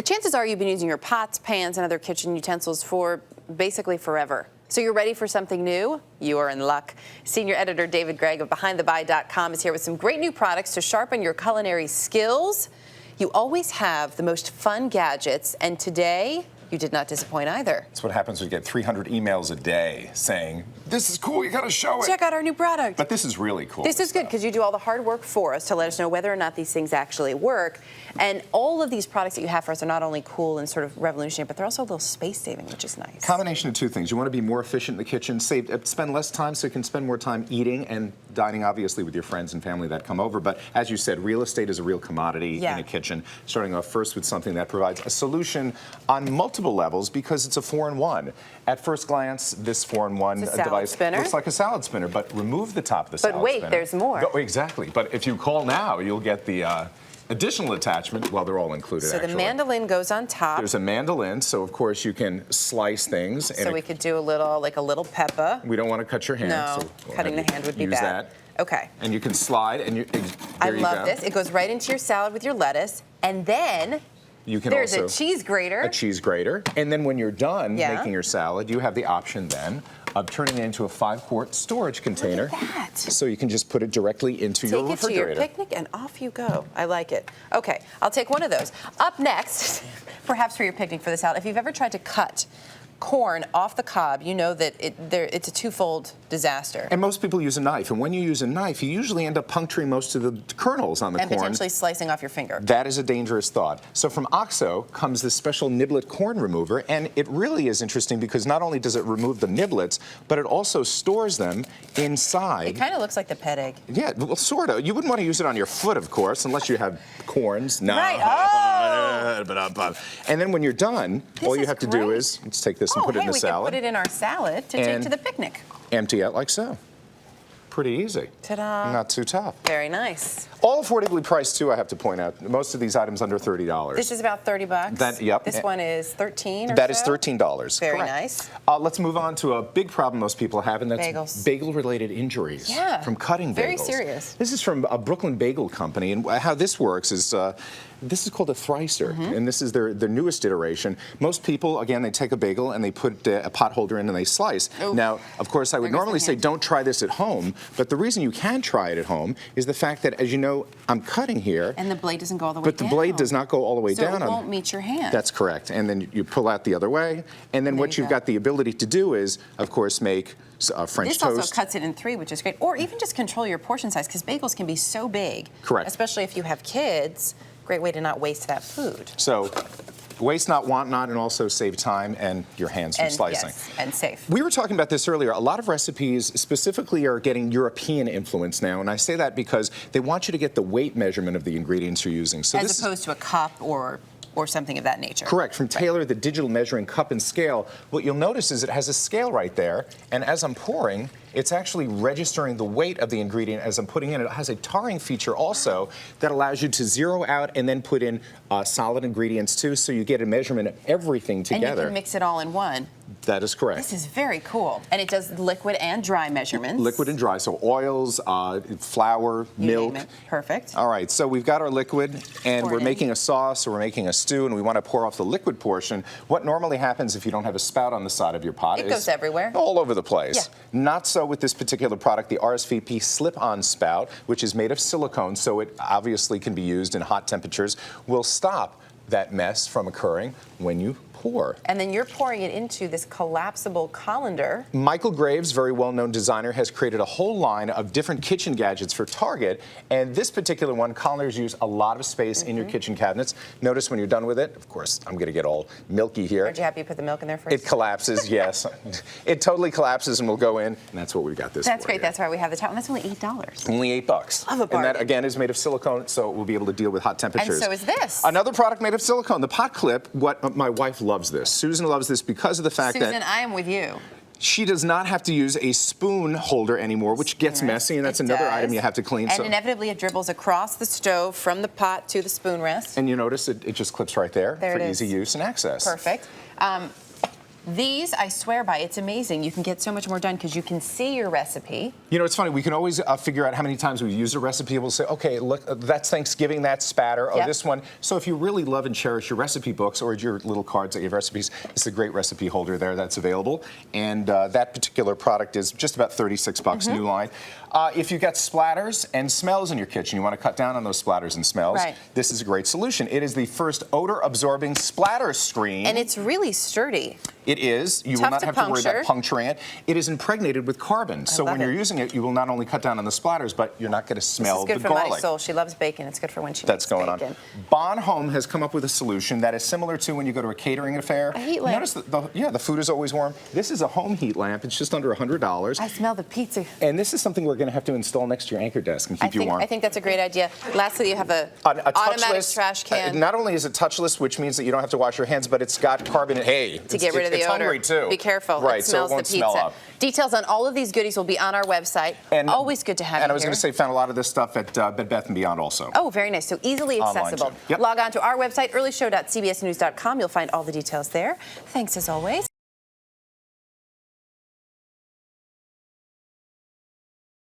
chances are you've been using your pots, pans, and other kitchen utensils for basically forever. So you're ready for something new? You are in luck. Senior editor David Gregg of BehindTheBuy.com is here with some great new products to sharpen your culinary skills. You always have the most fun gadgets, and today you did not disappoint either. That's what happens when you get 300 emails a day saying, this is cool, you gotta show it. Check out our new product. But this is really cool. This is good because you do all the hard work for us to let us know whether or not these things actually work. And all of these products that you have for us are not only cool and sort of revolutionary, but they're also a little space saving, which is nice. Combination of two things. You want to be more efficient in the kitchen, spend less time so you can spend more time eating and dining, obviously, with your friends and family that come over. But as you said, real estate is a real commodity in a kitchen. Starting off first with something that provides a solution on multiple levels because it's a 4-in-1. At first glance, this 4-in-1 device looks like a salad spinner, but remove the top of the salad spinner. But wait, there's more. Oh, exactly. But if you call now, you'll get the additional attachment. Well, they're all included, so the mandolin goes on top. There's a mandolin, so of course you can slice things. So we could do a little pepper. We don't want to cut your hand. No, so cutting the hand would be bad. That. Okay. And you can slide, and I love this. It goes right into your salad with your lettuce, and then there's a cheese grater. A cheese grater. And then when you're done making your salad, you have the option then of turning it into a 5-quart storage container. Look at that. So you can just put it directly into your refrigerator. Take it to your picnic and off you go. I like it. Okay, I'll take one of those. Up next, perhaps for your picnic for the salad, if you've ever tried to cut corn off the cob, you know that it's a twofold disaster. And most people use a knife, and when you use a knife, you usually end up puncturing most of the kernels on the corn. And potentially slicing off your finger. That is a dangerous thought. So from OXO comes this special niblet corn remover, and it really is interesting because not only does it remove the niblets, but it also stores them inside. It kind of looks like the pet egg. Yeah, well, sort of. You wouldn't want to use it on your foot, of course, unless you have corns. No. Right. Oh! And then when you're done, all you have to do is let's take this and put it in the salad. We can put it in our salad to take to the picnic. Empty out like so. Pretty easy. Ta-da. Not too tough. Very nice. All affordably priced, too, I have to point out. Most of these items under $30. This is about 30 bucks. Yep. This one is 13 or That so? is $13. Very Correct. nice. Let's move on to a big problem most people have, and that's bagels. Bagel-related injuries from cutting bagels. Very serious. This is from a Brooklyn Bagel Company, and how this works is this is called a THRICER, and this is their newest iteration. Most people, again, they take a bagel and they put a pot holder in and they slice. Ooh. Now, of course, I would normally say don't try this at home, but the reason you can try it at home is the fact that, as you know, I'm cutting here. And the blade doesn't go all the way down. But the blade does not go all the way down. So it won't meet your hand. That's correct. And then you pull out the other way, and then what you've got the ability to do is, of course, make French toast. This also cuts it in 3, which is great. Or even just control your portion size, because bagels can be so big. Correct. Especially if you have kids. Great way to not waste that food. So, waste not, want not, and also save time and your hands from slicing. Yes, and safe. We were talking about this earlier. A lot of recipes specifically are getting European influence now, and I say that because they want you to get the weight measurement of the ingredients you're using. So as opposed to a cup or something of that nature. Correct. From Taylor, the digital measuring cup and scale, what you'll notice is it has a scale right there, and as I'm pouring, it's actually registering the weight of the ingredient as I'm putting in. It has a tarring feature also that allows you to zero out and then put in solid ingredients too, so you get a measurement of everything together. And you can mix it all in one. That is correct. This is very cool. And it does liquid and dry measurements. Liquid and dry, so oils, flour, milk. Name it. Perfect. All right, so we've got our liquid, and we're making a sauce, or we're making a stew, and we want to pour off the liquid portion. What normally happens if you don't have a spout on the side of your pot is it goes everywhere. All over the place. Yeah. Not so with this particular product, the RSVP slip-on spout, which is made of silicone, so it obviously can be used in hot temperatures, will stop that mess from occurring when you pour. And then you're pouring it into this collapsible colander. Michael Graves, very well-known designer, has created a whole line of different kitchen gadgets for Target, and this particular one, colanders use a lot of space in your kitchen cabinets. Notice when you're done with it, of course, I'm going to get all milky here. Aren't you happy you put the milk in there first? It collapses, yes. It totally collapses and will go in, and that's what we've got this That's for great. here. That's why we have the top. And that's only $8. Only $8. Love a bargain. And that, again, is made of silicone, so it will be able to deal with hot temperatures. And so is this. Another product made of silicone, the pot clip. My wife loves this. Susan loves this because of the fact that Susan, I am with you. she does not have to use a spoon holder anymore, which gets messy, and that's another item you have to clean. And inevitably, it dribbles across the stove from the pot to the spoon rest. And you notice it just clips right there for it is. easy use and access. Perfect. These, I swear by, it's amazing. You can get so much more done because you can see your recipe. You know, it's funny. We can always figure out how many times we've used a recipe. We'll say, okay, look, that's Thanksgiving, that's spatter, oh, this one. So if you really love and cherish your recipe books or your little cards that you have recipes, it's a great recipe holder there that's available. And that particular product is just about $36, new line. If you've got splatters and smells in your kitchen, you want to cut down on those splatters and smells, this is a great solution. It is the first odor-absorbing splatter screen. And it's really sturdy. It is. You will not have to worry about puncturing it. It is impregnated with carbon. So when you're using it, you will not only cut down on the splatters, but you're not going to smell the garlic. This is good for my soul. She loves bacon. It's good for when she makes bacon. That's going on. Bon Home has come up with a solution that is similar to when you go to a catering affair. A heat lamp. Notice the food is always warm. This is a home heat lamp. It's just under $100. I smell the pizza. And this is something we're going to have to install next to your anchor desk and keep you warm. I think that's a great idea. Lastly, you have a automatic trash can. Not only is it touchless, which means that you don't have to wash your hands, but it's got carbon. To get rid of the odor. Hungry too. Be careful. Right, it smells so it won't the pizza. smell up. Details on all of these goodies will be on our website. And always good to have you And I was going to say, found a lot of this stuff at Bed Bath & Beyond also. Oh, very nice. So easily accessible. Log on to our website, earlyshow.cbsnews.com. You'll find all the details there. Thanks as always.